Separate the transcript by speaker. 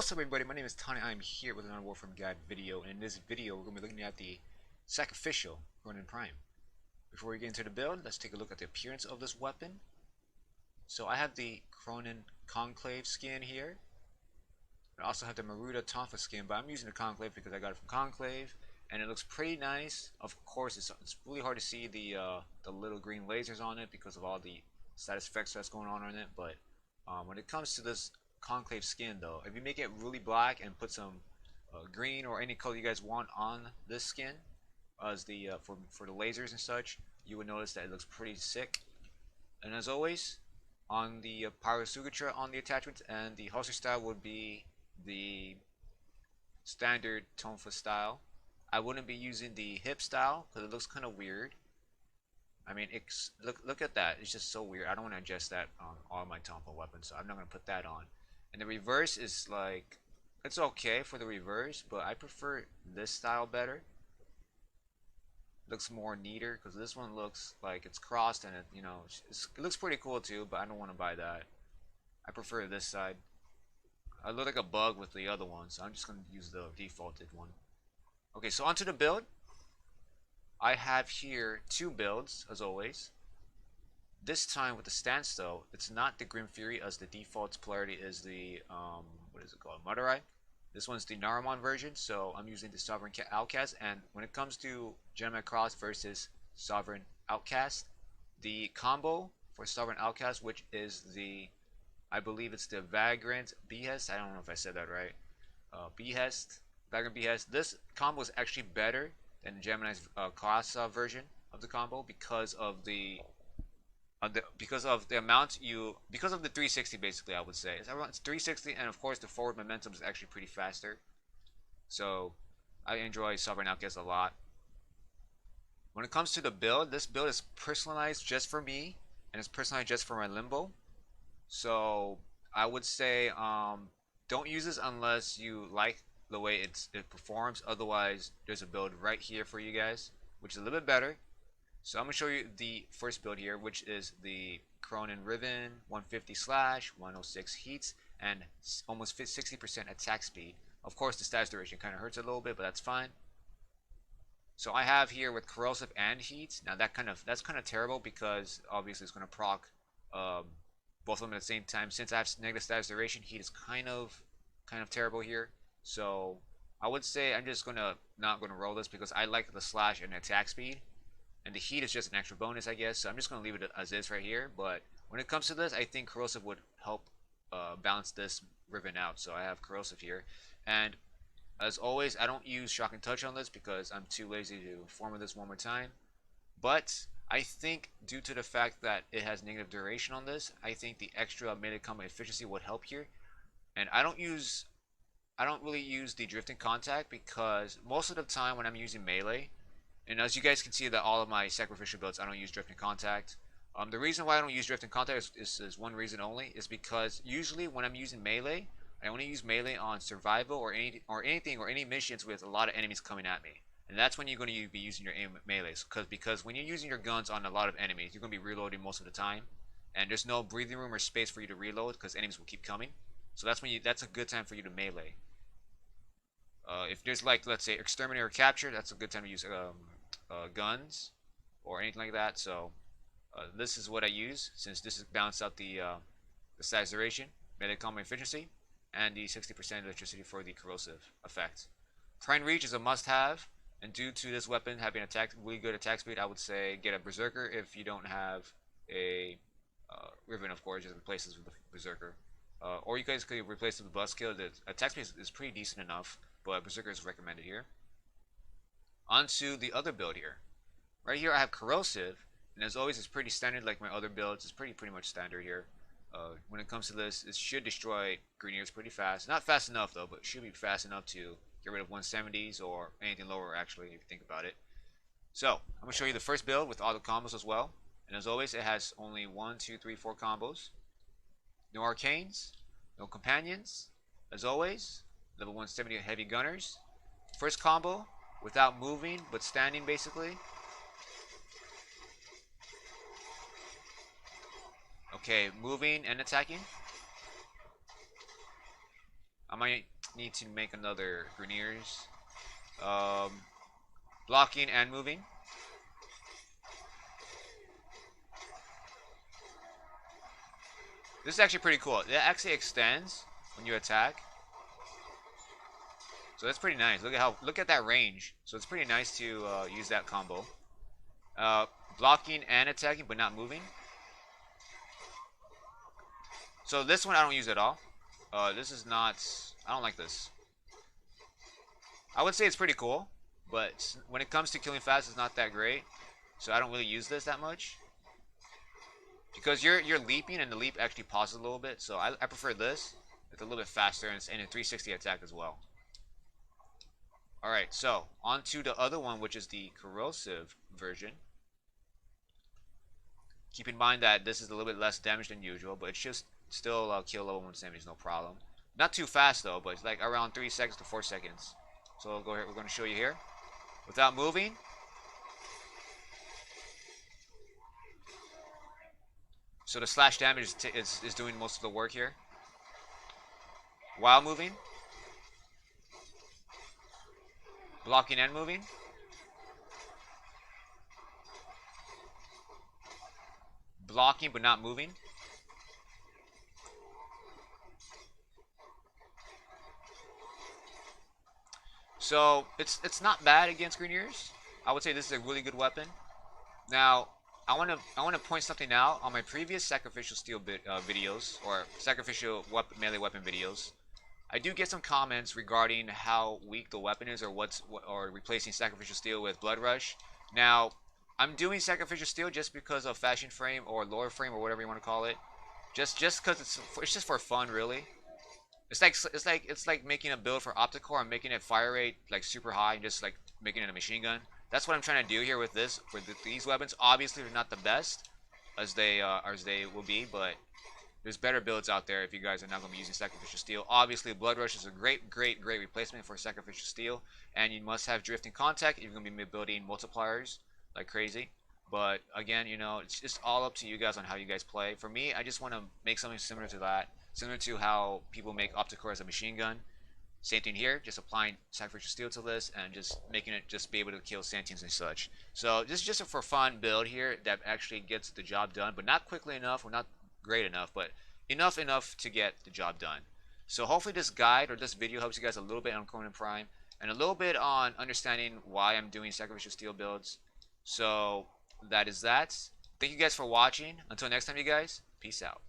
Speaker 1: What's up everybody, my name is Tonny. I'm here with another Warframe guide video, and in this video we're going to be looking at the Sacrificial Kronen Prime. Before we get into the build, let's take a look at the appearance of this weapon. So I have the Kronen Conclave skin here. I also have the Maruda Tonfa skin, but I'm using the Conclave because I got it from Conclave, and it looks pretty nice. Of course, it's really hard to see the little green lasers on it because of all the status effects that's going on it, but when it comes to this Conclave skin though, if you make it really black and put some green or any color you guys want on this skin as the for the lasers and such, you would notice that it looks pretty sick. And as always, on the Pyro Sugacha on the attachments, and the holster style would be the standard Tonfa style. I wouldn't be using the hip style because it looks kind of weird. I mean, look at that. It's just so weird. I don't want to adjust that on all my Tonfa weapons, so I'm not going to put that on. And the reverse is like, it's okay for the reverse, but I prefer this style better. Looks more neater because this one looks like it's crossed, and it looks pretty cool too, but I don't want to buy that. I prefer this side. I look like a bug with the other one, so I'm just going to use the defaulted one. Okay, so onto the build. I have here two builds, as always. This time with the stance though, it's not the Grim Fury, as the default polarity is the, what is it called, Murderai. This one's the Naramon version, so I'm using the Sovereign Outcast. And when it comes to Gentleman Cross versus Sovereign Outcast, the combo for Sovereign Outcast, which is the, I believe it's the Vagrant Behest, I don't know if I said that right, Behest, Vagrant Behest, this combo is actually better than Gemini's class version of the combo because of the amount because of the 360, basically. I would say it's 360, and of course the forward momentum is actually pretty faster. So I enjoy Sovereign Outcast a lot. When it comes to the build, this build is personalized just for me, and it's personalized just for my limbo. So I would say don't use this unless you like the way it performs. Otherwise, there's a build right here for you guys, which is a little bit better. So I'm going to show you the first build here, which is the Kronen Riven 150/106 heats and almost 60% attack speed. Of course, the status duration kind of hurts a little bit, but that's fine. So I have here with Corrosive and heats. Now that's kind of terrible because obviously it's going to proc both of them at the same time. Since I have negative status duration, heat is kind of terrible here. So I would say I'm just not gonna roll this because I like the slash and attack speed. And the heat is just an extra bonus, I guess, so I'm just going to leave it as is right here. But when it comes to this, I think Corrosive would help balance this Riven out. So I have Corrosive here. And as always, I don't use Shock and Touch on this because I'm too lazy to form this one more time. But I think due to the fact that it has negative duration on this, I think the extra melee combat efficiency would help here. And I don't really use the Drifting Contact because most of the time when I'm using melee, and as you guys can see that all of my sacrificial builds, I don't use Drifting Contact. The reason why I don't use Drifting Contact is one reason only, is because usually when I'm using melee, I only use melee on survival or any missions with a lot of enemies coming at me. And that's when you're going to be using your melees, because when you're using your guns on a lot of enemies, you're going to be reloading most of the time, and there's no breathing room or space for you to reload because enemies will keep coming. So that's a good time for you to melee. If there's, like, let's say Exterminate or Capture, that's a good time to use guns or anything like that. So this is what I use, since this is balance out the status duration, melee combat efficiency, and the 60% electricity for the corrosive effect. Prime Reach is a must-have, and due to this weapon having really good attack speed, I would say get a Berserker if you don't have a Riven. Of course, just replace this with the Berserker, or you guys could replace it with Buzzkill. The attack speed is pretty decent enough, but Berserker is recommended here. Onto the other build here. Right here I have Corrosive, and as always it's pretty standard like my other builds. It's pretty much standard here. When it comes to this, it should destroy Greenears pretty fast. Not fast enough though, but it should be fast enough to get rid of 170s or anything lower, actually, if you think about it. So I'm going to show you the first build with all the combos as well. And as always, it has only 1, 2, 3, 4 combos. No arcanes, no companions. As always, level 170 heavy gunners. First combo, without moving but standing, basically. Okay, moving and attacking. I might need to make another Grineers. Blocking and moving. This is actually pretty cool. It actually extends when you attack. So that's pretty nice. Look at that range. So it's pretty nice to use that combo. Blocking and attacking, but not moving. So this one I don't use at all. This is not. I don't like this. I would say it's pretty cool, but when it comes to killing fast, it's not that great. So I don't really use this that much. Because you're leaping, and the leap actually pauses a little bit. So I prefer this. It's a little bit faster, and it's in a 360 attack as well. Alright, so on to the other one, which is the Corrosive version. Keep in mind that this is a little bit less damage than usual, but it should still kill level 1 damage, no problem. Not too fast though, but it's like around 3 seconds to 4 seconds. So go ahead, we're going to show you here. Without moving. So the slash damage is doing most of the work here. While moving. Blocking and moving. Blocking but not moving. So it's not bad against Grineers. I would say this is a really good weapon. Now I want to point something out. On my previous Sacrificial Steel videos, or Sacrificial melee weapon videos, I do get some comments regarding how weak the weapon is, or replacing Sacrificial Steel with Blood Rush. Now I'm doing Sacrificial Steel just because of Fashion Frame or Lore Frame or whatever you want to call it. Just because it's just for fun, really. It's like making a build for Opticore and making it fire rate like super high and just like making it a machine gun. That's what I'm trying to do here with this. These weapons, obviously, they're not the best as they will be, but there's better builds out there if you guys are not going to be using Sacrificial Steel. Obviously, Blood Rush is a great replacement for Sacrificial Steel, and you must have Drifting Contact if you're going to be building multipliers like crazy. But again, you know, it's just all up to you guys on how you guys play. For me, I just want to make something similar to that. Similar to how people make Opticore as a machine gun. Same thing here, just applying Sacrificial Steel to this and just making it just be able to kill Sentients and such. So this is just a for fun build here that actually gets the job done, but not quickly enough or not great enough, but enough to get the job done. So hopefully this guide or this video helps you guys a little bit on Kronen Prime and a little bit on understanding why I'm doing Sacrificial Steel builds. So that is that. Thank you guys for watching. Until next time, you guys, peace out.